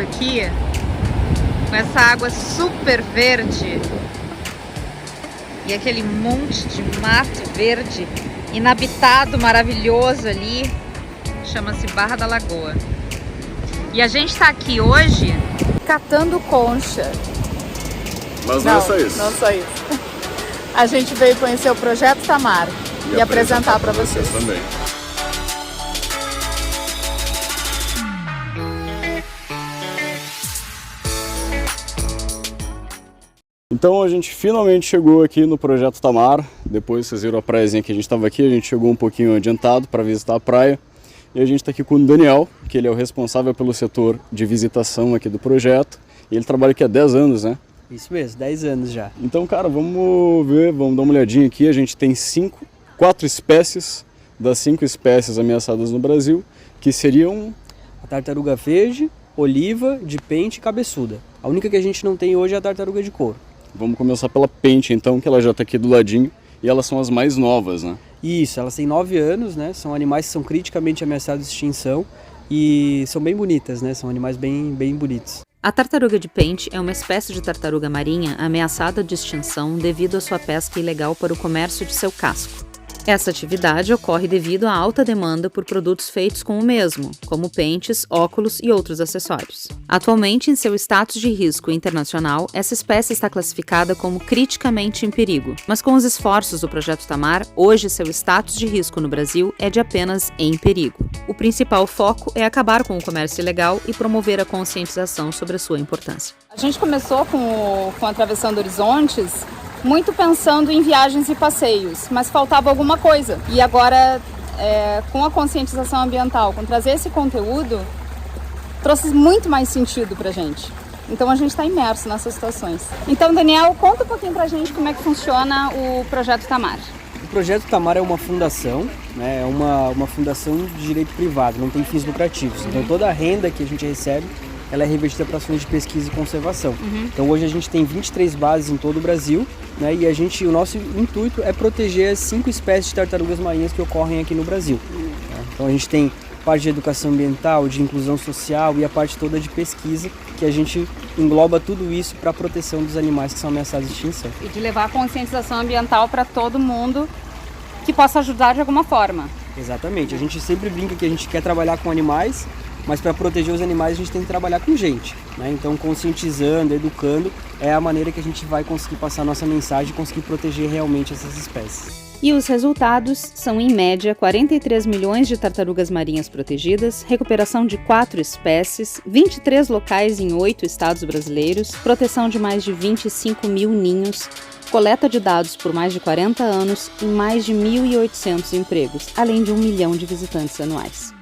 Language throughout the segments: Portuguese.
aqui, com essa água super verde e aquele monte de mato verde inabitado maravilhoso ali, chama-se Barra da Lagoa. E a gente tá aqui hoje catando concha. Mas não é só isso. Não só isso. A gente veio conhecer o Projeto Tamar e apresentar para vocês também. Então a gente finalmente chegou aqui no Projeto Tamar. Depois vocês viram a praiazinha que a gente estava aqui, a gente chegou um pouquinho adiantado para visitar a praia. E a gente está aqui com o Daniel, que ele é o responsável pelo setor de visitação aqui do projeto. E ele trabalha aqui há 10 anos, né? Isso mesmo, 10 anos já. Então, cara, vamos ver, vamos dar uma olhadinha aqui. A gente tem 4 espécies das 5 espécies ameaçadas no Brasil, que seriam... A tartaruga verde, oliva, de pente e cabeçuda. A única que a gente não tem hoje é a tartaruga de couro. Vamos começar pela pente, então, que ela já está aqui do ladinho. E elas são as mais novas, né? Isso, elas têm 9 anos, né? São animais que são criticamente ameaçados de extinção e são bem bonitas, né? São animais bem bonitos. A tartaruga de pente é uma espécie de tartaruga marinha ameaçada de extinção devido à sua pesca ilegal para o comércio de seu casco. Essa atividade ocorre devido à alta demanda por produtos feitos com o mesmo, como pentes, óculos e outros acessórios. Atualmente, em seu status de risco internacional, essa espécie está classificada como criticamente em perigo, mas com os esforços do Projeto Tamar, hoje seu status de risco no Brasil é de apenas em perigo. O principal foco é acabar com o comércio ilegal e promover a conscientização sobre a sua importância. A gente começou com Atravessando Horizontes muito pensando em viagens e passeios, mas faltava alguma coisa. E agora, com a conscientização ambiental, com trazer esse conteúdo, trouxe muito mais sentido pra gente. Então a gente está imerso nessas situações. Então, Daniel, conta um pouquinho pra gente como é que funciona o Projeto Tamar. O Projeto Tamar é uma fundação, né? É uma fundação de direito privado, não tem fins lucrativos. Então toda a renda que a gente recebe, ela é revertida para ações de pesquisa e conservação. Então hoje a gente tem 23 bases em todo o Brasil, né? E o nosso intuito é proteger as 5 espécies de tartarugas marinhas que ocorrem aqui no Brasil. Né? Então a gente tem parte de educação ambiental, de inclusão social e a parte toda de pesquisa, que a gente engloba tudo isso para a proteção dos animais que são ameaçados de extinção. E de levar a conscientização ambiental para todo mundo que possa ajudar de alguma forma. Exatamente. A gente sempre brinca que a gente quer trabalhar com animais, mas para proteger os animais a gente tem que trabalhar com gente, né? Então conscientizando, educando é a maneira que a gente vai conseguir passar a nossa mensagem e conseguir proteger realmente essas espécies. E os resultados são, em média, 43 milhões de tartarugas marinhas protegidas, recuperação de 4 espécies, 23 locais em 8 estados brasileiros, proteção de mais de 25 mil ninhos, coleta de dados por mais de 40 anos e mais de 1.800 empregos, além de 1 milhão de visitantes anuais.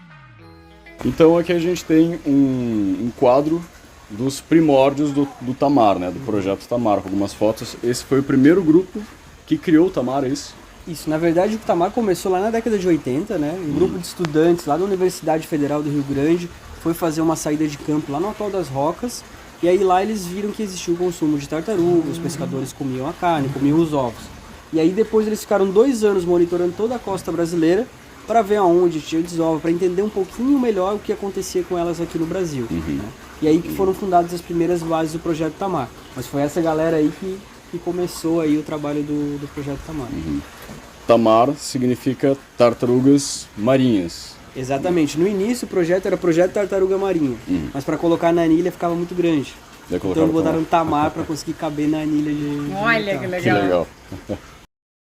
Então aqui a gente tem um quadro dos primórdios do Tamar, né? Do Projeto Tamar, com algumas fotos. Esse foi o primeiro grupo que criou o Tamar, é isso? Isso, na verdade o Tamar começou lá na década de 80, né? Um grupo de estudantes lá da Universidade Federal do Rio Grande foi fazer uma saída de campo lá no Atol das Rocas. E aí lá eles viram que existia o consumo de tartaruga, os pescadores comiam a carne, comiam os ovos. E aí depois eles ficaram 2 anos monitorando toda a costa brasileira para ver aonde tinha desova, para entender um pouquinho melhor o que acontecia com elas aqui no Brasil. Né? E aí que foram fundadas as primeiras bases do Projeto Tamar. Mas foi essa galera aí que começou aí o trabalho do Projeto Tamar. Tamar significa tartarugas marinhas. Exatamente. No início o projeto era Projeto Tartaruga Marinha, mas para colocar na anilha ficava muito grande. Então eles botaram Tamar para conseguir caber na anilha de Olha que legal. Que legal.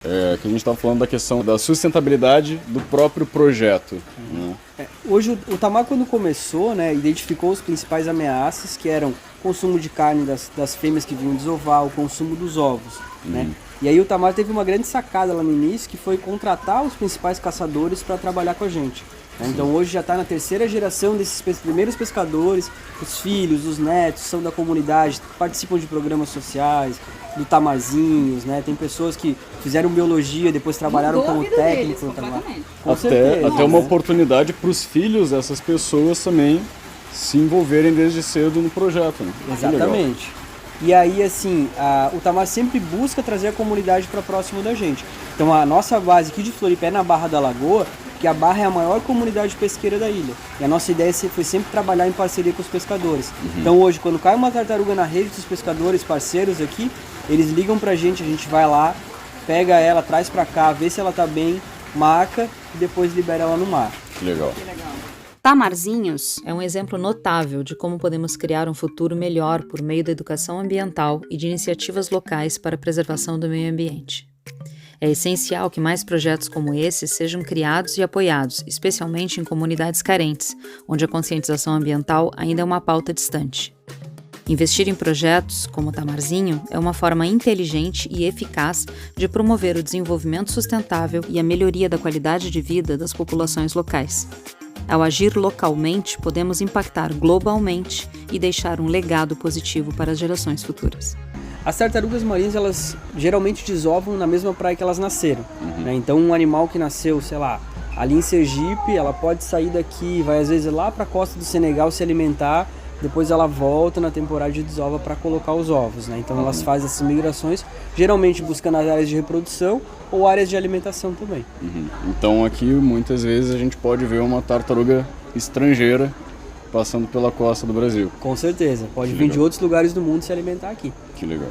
Que a gente estava falando da questão da sustentabilidade do próprio projeto. Né? Hoje o Tamar, quando começou, né, identificou os principais ameaças, que eram o consumo de carne das fêmeas que vinham desovar, o consumo dos ovos. Né? E aí o Tamar teve uma grande sacada lá no início, que foi contratar os principais caçadores para trabalhar com a gente. Então hoje já está na 3ª geração desses primeiros pescadores, os filhos, os netos, são da comunidade, participam de programas sociais, do Tamarzinhos, né? Tem pessoas que fizeram biologia, depois trabalharam como técnico no Tamar. Até uma oportunidade para os filhos dessas pessoas também se envolverem desde cedo no projeto. Né? Exatamente. E aí, assim, o Tamar sempre busca trazer a comunidade para próximo da gente. Então, a nossa base aqui de Floripa é na Barra da Lagoa, Porque a Barra é a maior comunidade pesqueira da ilha. E a nossa ideia foi sempre trabalhar em parceria com os pescadores. Então hoje, quando cai uma tartaruga na rede dos pescadores parceiros aqui, eles ligam pra gente, a gente vai lá, pega ela, traz pra cá, vê se ela tá bem, marca e depois libera ela no mar. Que legal. Tamarzinhos é um exemplo notável de como podemos criar um futuro melhor por meio da educação ambiental e de iniciativas locais para a preservação do meio ambiente. É essencial que mais projetos como esse sejam criados e apoiados, especialmente em comunidades carentes, onde a conscientização ambiental ainda é uma pauta distante. Investir em projetos, como o Tamarzinho, é uma forma inteligente e eficaz de promover o desenvolvimento sustentável e a melhoria da qualidade de vida das populações locais. Ao agir localmente, podemos impactar globalmente e deixar um legado positivo para as gerações futuras. As tartarugas marinhas, elas geralmente desovam na mesma praia que elas nasceram. Né? Então, um animal que nasceu, sei lá, ali em Sergipe, ela pode sair daqui, vai às vezes lá para a costa do Senegal se alimentar, depois ela volta na temporada de desova para colocar os ovos. Né? Então, elas fazem essas migrações, geralmente buscando as áreas de reprodução ou áreas de alimentação também. Então aqui muitas vezes a gente pode ver uma tartaruga estrangeira passando pela costa do Brasil. Com certeza, pode Que vir legal. de outros lugares do mundo se alimentar aqui. Que legal.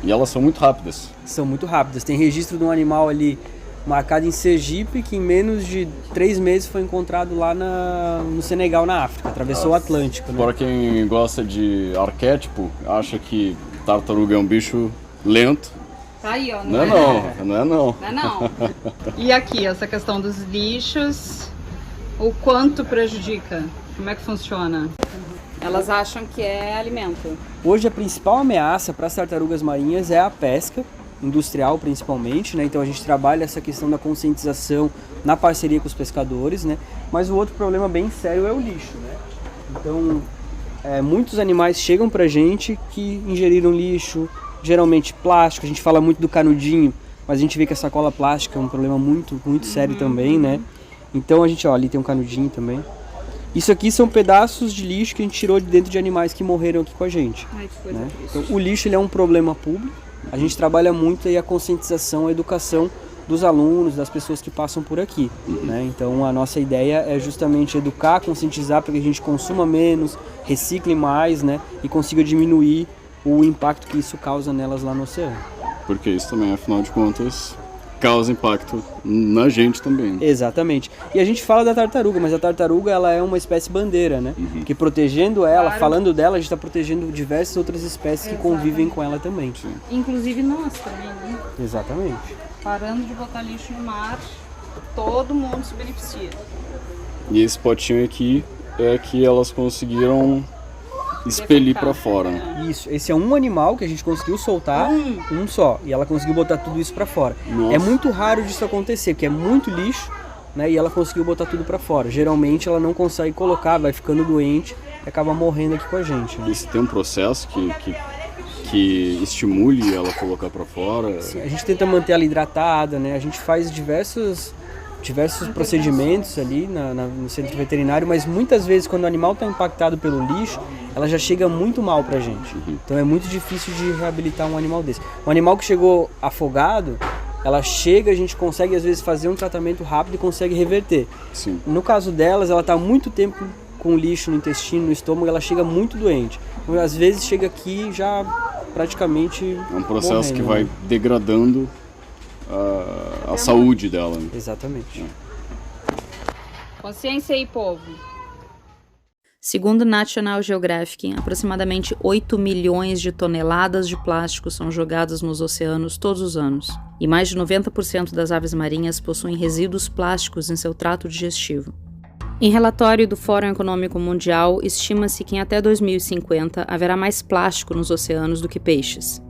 E elas são muito rápidas. São muito rápidas. Tem registro de um animal ali marcado em Sergipe que em menos de 3 meses foi encontrado lá no Senegal, na África. Atravessou o Atlântico. Né? Para quem gosta de arquétipo, acha que tartaruga é um bicho lento. Tá aí, ó. Não é não. Não é não. E aqui, essa questão dos lixos, o quanto prejudica? Como é que funciona? Elas acham que é alimento. Hoje a principal ameaça para as tartarugas marinhas é a pesca, industrial principalmente, né? Então a gente trabalha essa questão da conscientização na parceria com os pescadores, né? Mas o outro problema bem sério é o lixo, né? Então muitos animais chegam pra gente que ingeriram lixo, geralmente plástico. A gente fala muito do canudinho, mas a gente vê que a sacola plástica é um problema muito, muito sério também, né? Então a gente, ó, ali tem um canudinho também. Isso aqui são pedaços de lixo que a gente tirou de dentro de animais que morreram aqui com a gente. Ai, que coisa Né? triste. Então, o lixo ele é um problema público. A gente trabalha muito aí a conscientização, a educação dos alunos, das pessoas que passam por aqui. Né? Então a nossa ideia é justamente educar, conscientizar para que a gente consuma menos, recicle mais, né? E consiga diminuir o impacto que isso causa nelas lá no oceano. Porque isso também, afinal de contas, causa impacto na gente também. Exatamente. E a gente fala da tartaruga, mas a tartaruga ela é uma espécie bandeira, né? Que protegendo ela, Claro. falando dela, a gente está protegendo diversas outras espécies que convivem com ela também. Inclusive nós também, né? Exatamente. Parando de botar lixo no mar, todo mundo se beneficia. E esse potinho aqui é que elas conseguiram expelir para fora, né? Isso, esse é um animal que a gente conseguiu soltar, um só, e ela conseguiu botar tudo isso pra fora. Nossa. É muito raro disso acontecer, porque é muito lixo, né, e ela conseguiu botar tudo pra fora. Geralmente ela não consegue colocar, vai ficando doente e acaba morrendo aqui com a gente. Né? E se tem um processo que estimule ela a colocar para fora. A gente tenta manter ela hidratada, né, a gente faz diversos procedimentos ali no centro veterinário, mas muitas vezes quando o animal está impactado pelo lixo, ela já chega muito mal pra gente. Então é muito difícil de reabilitar um animal desse. Um animal que chegou afogado, ela chega, a gente consegue às vezes fazer um tratamento rápido e consegue reverter. Sim. No caso delas, ela está muito tempo com lixo no intestino, no estômago, ela chega muito doente. Então, às vezes chega aqui já praticamente É um processo morrendo, que vai né? degradando a saúde dela. Né? Exatamente. Consciência aí, povo. Segundo National Geographic, aproximadamente 8 milhões de toneladas de plástico são jogadas nos oceanos todos os anos, e mais de 90% das aves marinhas possuem resíduos plásticos em seu trato digestivo. Em relatório do Fórum Econômico Mundial, estima-se que em até 2050 haverá mais plástico nos oceanos do que peixes.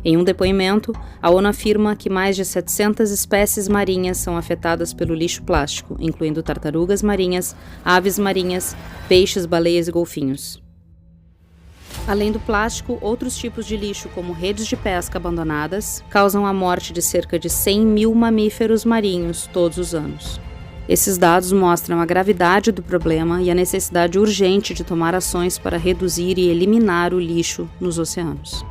Em um depoimento, a ONU afirma que mais de 700 espécies marinhas são afetadas pelo lixo plástico, incluindo tartarugas marinhas, aves marinhas, peixes, baleias e golfinhos. Além do plástico, outros tipos de lixo, como redes de pesca abandonadas, causam a morte de cerca de 100 mil mamíferos marinhos todos os anos. Esses dados mostram a gravidade do problema e a necessidade urgente de tomar ações para reduzir e eliminar o lixo nos oceanos.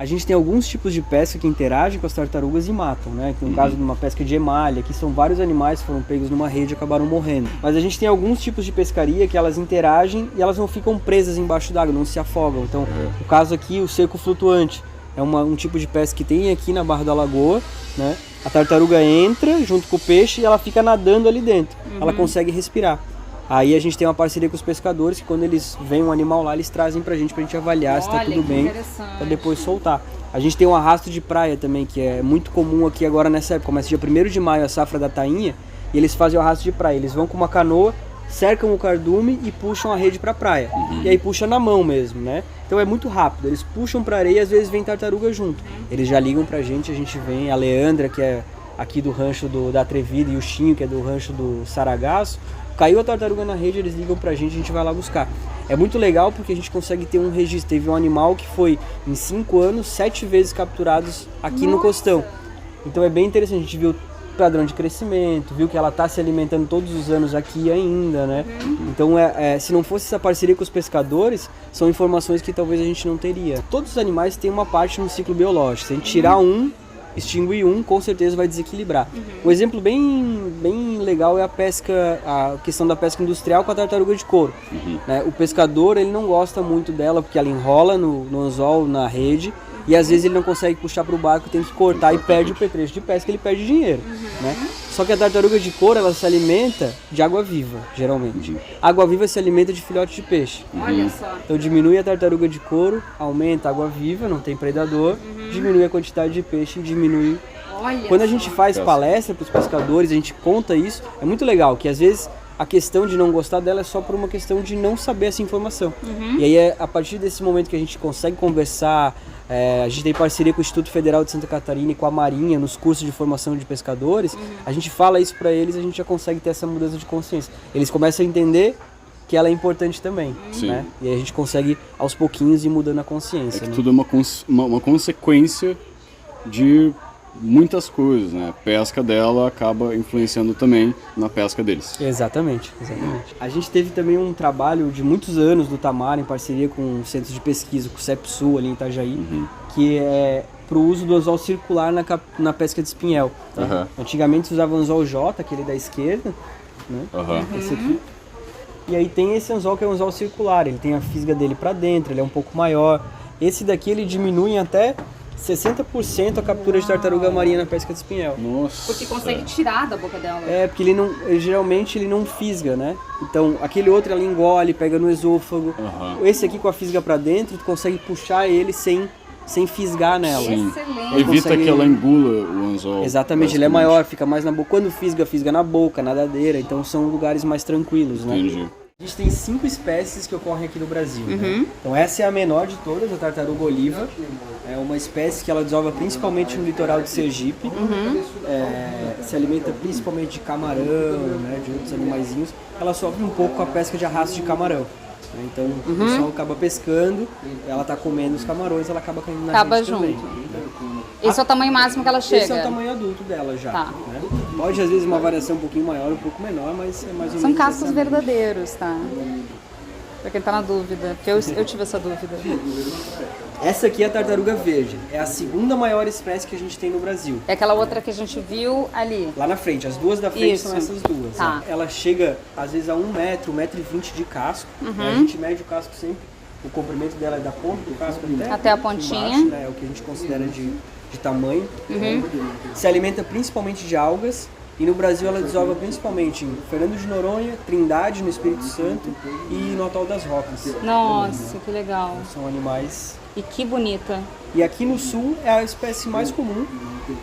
A gente tem alguns tipos de pesca que interagem com as tartarugas e matam, né? No caso de uma pesca de emalha, que são vários animais que foram pegos numa rede e acabaram morrendo. Mas a gente tem alguns tipos de pescaria que elas interagem e elas não ficam presas embaixo d'água, não se afogam. Então, o caso aqui, o cerco flutuante, é um tipo de pesca que tem aqui na Barra da Lagoa, né? A tartaruga entra junto com o peixe e ela fica nadando ali dentro. Ela consegue respirar. Aí a gente tem uma parceria com os pescadores que quando eles veem um animal lá, eles trazem pra gente avaliar se tá tudo bem, pra depois soltar. A gente tem um arrasto de praia também, que é muito comum aqui agora nessa época. Começa dia 1º de maio a safra da tainha e eles fazem o arrasto de praia. Eles vão com uma canoa, cercam o cardume e puxam a rede pra praia. E aí puxa na mão mesmo, né? Então é muito rápido. Eles puxam pra areia e às vezes vem tartaruga junto. Eles já ligam pra gente, a gente vem. A Leandra, que é aqui do rancho da Atrevida, e o Chinho, que é do rancho do Saragaço. Caiu a tartaruga na rede, eles ligam pra gente, a gente vai lá buscar. É muito legal porque a gente consegue ter um registro. Teve um animal que foi, em 5 anos, 7 vezes capturados aqui no Costão. Então é bem interessante, a gente viu o padrão de crescimento, viu que ela está se alimentando todos os anos aqui ainda, né? Então, se não fosse essa parceria com os pescadores, são informações que talvez a gente não teria. Todos os animais têm uma parte no ciclo biológico. Se a gente tirar extinguir com certeza vai desequilibrar. Um exemplo bem legal é a questão da pesca industrial com a tartaruga de couro. Né? O pescador, ele não gosta muito dela porque ela enrola no anzol, na rede, e às vezes ele não consegue puxar para o barco, tem que cortar e perde o pertrecho de pesca, ele perde dinheiro. Né? Só que a tartaruga de couro, ela se alimenta de água viva, geralmente. A água viva se alimenta de filhote de peixe. Olha só. Então diminui a tartaruga de couro, aumenta a água viva, não tem predador, diminui a quantidade de peixe e diminui. Quando a gente faz palestra para os pescadores, a gente conta isso, é muito legal, que às vezes a questão de não gostar dela é só por uma questão de não saber essa informação. E aí é a partir desse momento que a gente consegue conversar, a gente tem parceria com o Instituto Federal de Santa Catarina e com a Marinha nos cursos de formação de pescadores, a gente fala isso para eles, a gente já consegue ter essa mudança de consciência. Eles começam a entender que ela é importante também, né? E aí a gente consegue aos pouquinhos ir mudando a consciência. É que tudo é uma consequência de muitas coisas, né? A pesca dela acaba influenciando também na pesca deles. Exatamente. A gente teve também um trabalho de muitos anos do Tamar, em parceria com o Centro de Pesquisa, com o CEPSU ali em Itajaí, que é para o uso do anzol circular na pesca de espinhel. Tá? Antigamente se usava o anzol J, aquele da esquerda, né? Esse aqui. E aí tem esse anzol que é um anzol circular, ele tem a fisga dele para dentro, ele é um pouco maior. Esse daqui ele diminui em até 60% a captura de tartaruga marinha na pesca de espinhel. Nossa. Porque consegue tirar da boca dela. Porque geralmente ele não fisga, né? Então aquele outro ela engole, pega no esôfago. Esse aqui com a fisga pra dentro, tu consegue puxar ele sem fisgar nela. Excelente. Evita que ela engula o anzol. Exatamente, ele é maior, fica mais na boca. Quando fisga na boca, nadadeira, então são lugares mais tranquilos, né? Entendi. A gente tem 5 espécies que ocorrem aqui no Brasil. Né? Então essa é a menor de todas, a tartaruga oliva. É uma espécie que ela desova principalmente no litoral de Sergipe. Se alimenta principalmente de camarão, né, de outros animaizinhos. Ela sofre um pouco com a pesca de arrasto de camarão. Né? Então o pessoal acaba pescando, ela está comendo os camarões, ela acaba caindo na rede também. Né? Esse é o tamanho máximo que ela chega? Esse é o tamanho adulto dela já. Tá. Né? Pode às vezes uma variação um pouquinho maior, um pouco menor, mas é mais ou menos. São cascos verdadeiros, tá? Pra quem tá na dúvida, porque eu tive essa dúvida. Essa aqui é a tartaruga verde, é a segunda maior espécie que a gente tem no Brasil. É aquela outra que a gente viu ali. Lá na frente, as duas da frente são essas duas. Tá. Né? Ela chega às vezes a 1 metro, 1,20 m de casco. Né? A gente mede o casco sempre, o comprimento dela é da ponta do casco até a pontinha. Embaixo, né? É o que a gente considera de tamanho. Se alimenta principalmente de algas. E no Brasil ela desova principalmente em Fernando de Noronha, Trindade, no Espírito Santo e no Atol das Rocas. Nossa, que legal. São animais. E que bonita. E aqui no sul é a espécie mais comum,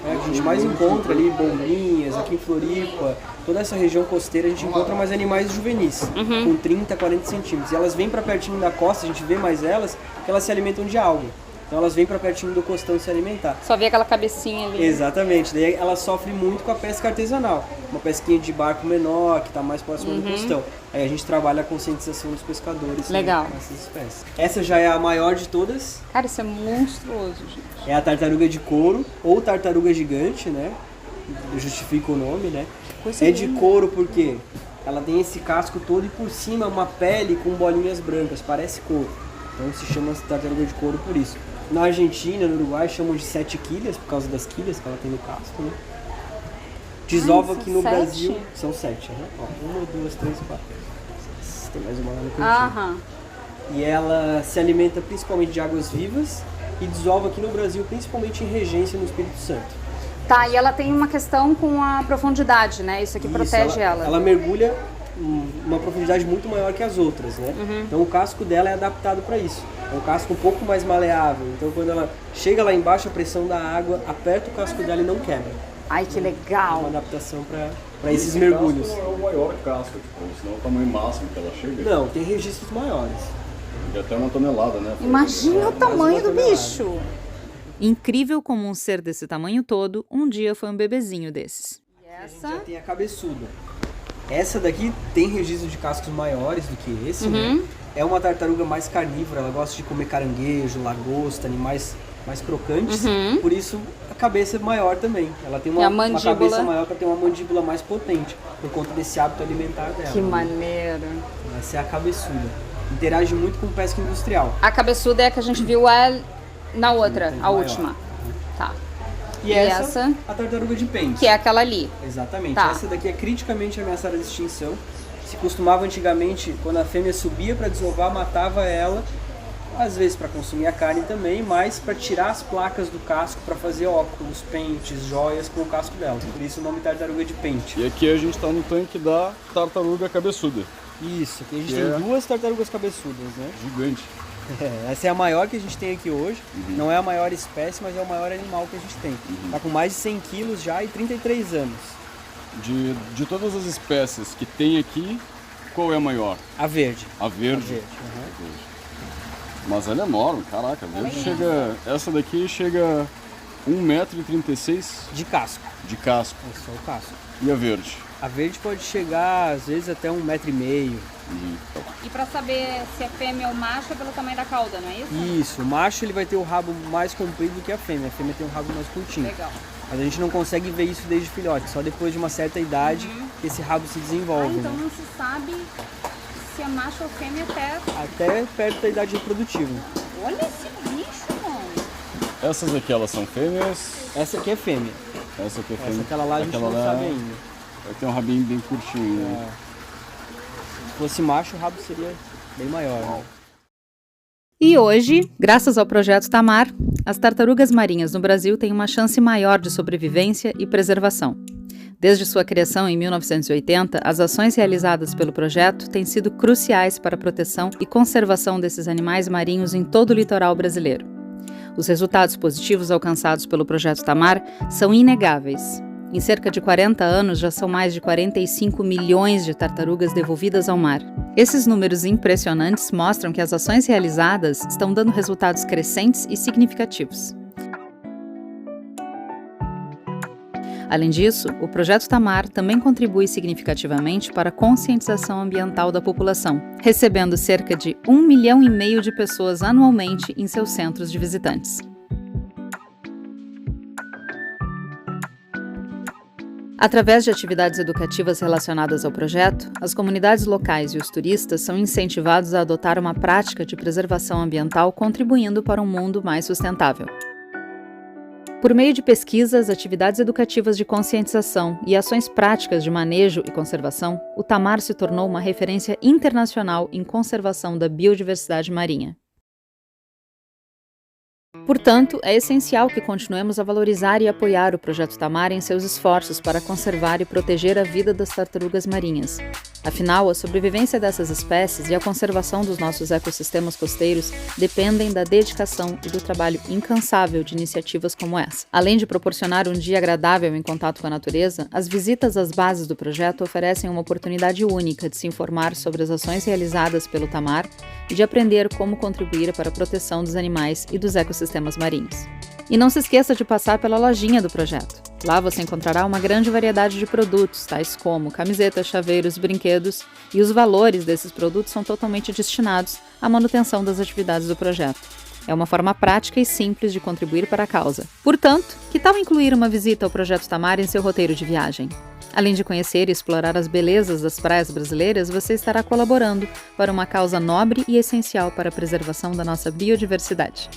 né? A gente mais encontra ali Bombinhas, aqui em Floripa, toda essa região costeira a gente encontra mais animais juvenis, com 30, 40 centímetros. E elas vêm para pertinho da costa, a gente vê mais elas, porque elas se alimentam de alga. Então elas vêm para pertinho do costão se alimentar. Só vê aquela cabecinha ali. Exatamente, daí ela sofre muito com a pesca artesanal. Uma pesquinha de barco menor, que está mais próximo do costão. Aí a gente trabalha a conscientização dos pescadores. Legal. Com essas espécies. Essa já é a maior de todas. Cara, isso é monstruoso, gente. É a tartaruga de couro, ou tartaruga gigante, né? Justifica o nome, né? É de couro porque ela tem esse casco todo e por cima uma pele com bolinhas brancas, parece couro. Então se chama tartaruga de couro por isso. Na Argentina, no Uruguai, chamam de 7 quilhas, por causa das quilhas que ela tem no casco, né? Desova aqui no 7? Brasil, são 7, né? Ó, 1, 2, 3, 4. Tem mais uma lá no cantinho. Aham. E ela se alimenta principalmente de águas vivas e desova aqui no Brasil, principalmente em Regência, no Espírito Santo. Tá, e ela tem uma questão com a profundidade, né? Isso aqui protege ela. Ela mergulha uma profundidade muito maior que as outras, né? Então o casco dela é adaptado para isso. É um casco um pouco mais maleável. Então quando ela chega lá embaixo, a pressão da água aperta o casco dela e não quebra. Ai, que É uma legal. adaptação para esses mergulhos. Casco é o maior casco, tipo, senão é o tamanho máximo que ela chega. Não, tem registros maiores. E até 1 tonelada, né? Imagina o tamanho do tonelada. bicho. Incrível como um ser desse tamanho todo, um dia foi um bebezinho desses. E A gente já essa? tem a cabeçuda. Essa daqui tem registro de cascos maiores do que esse, né? É uma tartaruga mais carnívora, ela gosta de comer caranguejo, lagosta, animais mais crocantes. Por isso a cabeça é maior também. Ela tem E a uma mandíbula? cabeça maior para ter uma mandíbula mais potente, por conta desse hábito alimentar dela. Que maneiro. Essa é a cabeçuda. Interage muito com pesca industrial. A cabeçuda é a que a gente viu na outra, a maior. última. Tá. E essa, a tartaruga de pente. Que é aquela ali. Exatamente. Tá. Essa daqui é criticamente ameaçada de extinção. Se costumava antigamente, quando a fêmea subia para desovar, matava ela, às vezes para consumir a carne também, mas para tirar as placas do casco para fazer óculos, pentes, joias com o casco dela. Por isso o nome tartaruga de pente. E aqui a gente está no tanque da tartaruga cabeçuda. Isso, aqui a gente Que tem é? 2 tartarugas cabeçudas, né? Gigante. Essa é a maior que a gente tem aqui hoje. Não é a maior espécie, mas é o maior animal que a gente tem. Tá com mais de 100 quilos já e 33 anos. De todas as espécies que tem aqui, qual é a maior? A verde. A verde. A verde, aham. Mas ela é enorme, caraca. A verde chega. Essa daqui chega 1,36 m De casco. de casco. É só o casco. E a verde? A verde pode chegar, às vezes, até 1,5 m. E pra saber se é fêmea ou macho é pelo tamanho da cauda, não é isso? Isso, o macho ele vai ter o rabo mais comprido do que a fêmea. A fêmea tem um rabo mais curtinho. Legal. Mas a gente não consegue ver isso desde filhote, só depois de uma certa idade que esse rabo se desenvolve. Então Né? não se sabe se é macho ou fêmea Até perto da idade reprodutiva. Olha esse bicho, mano. Essas aqui, elas são fêmeas. Essa aqui é fêmea. Essa aqui é fêmea. Essa aquela lá a gente Aquela não lá sabe ainda. vai ter um rabinho bem curtinho, né? Se fosse macho, o rabo seria bem maior. Né? E hoje, graças ao projeto Tamar, as tartarugas marinhas no Brasil têm uma chance maior de sobrevivência e preservação. Desde sua criação em 1980, as ações realizadas pelo projeto têm sido cruciais para a proteção e conservação desses animais marinhos em todo o litoral brasileiro. Os resultados positivos alcançados pelo projeto Tamar são inegáveis. Em cerca de 40 anos, já são mais de 45 milhões de tartarugas devolvidas ao mar. Esses números impressionantes mostram que as ações realizadas estão dando resultados crescentes e significativos. Além disso, o Projeto Tamar também contribui significativamente para a conscientização ambiental da população, recebendo cerca de 1,5 milhão de pessoas anualmente em seus centros de visitantes. Através de atividades educativas relacionadas ao projeto, as comunidades locais e os turistas são incentivados a adotar uma prática de preservação ambiental, contribuindo para um mundo mais sustentável. Por meio de pesquisas, atividades educativas de conscientização e ações práticas de manejo e conservação, o Tamar se tornou uma referência internacional em conservação da biodiversidade marinha. Portanto, é essencial que continuemos a valorizar e apoiar o Projeto Tamar em seus esforços para conservar e proteger a vida das tartarugas marinhas. Afinal, a sobrevivência dessas espécies e a conservação dos nossos ecossistemas costeiros dependem da dedicação e do trabalho incansável de iniciativas como essa. Além de proporcionar um dia agradável em contato com a natureza, as visitas às bases do projeto oferecem uma oportunidade única de se informar sobre as ações realizadas pelo Tamar e de aprender como contribuir para a proteção dos animais e dos ecossistemas marinhos. E não se esqueça de passar pela lojinha do projeto. Lá você encontrará uma grande variedade de produtos, tais como camisetas, chaveiros, brinquedos, e os valores desses produtos são totalmente destinados à manutenção das atividades do projeto. É uma forma prática e simples de contribuir para a causa. Portanto, que tal incluir uma visita ao Projeto Tamar em seu roteiro de viagem? Além de conhecer e explorar as belezas das praias brasileiras, você estará colaborando para uma causa nobre e essencial para a preservação da nossa biodiversidade.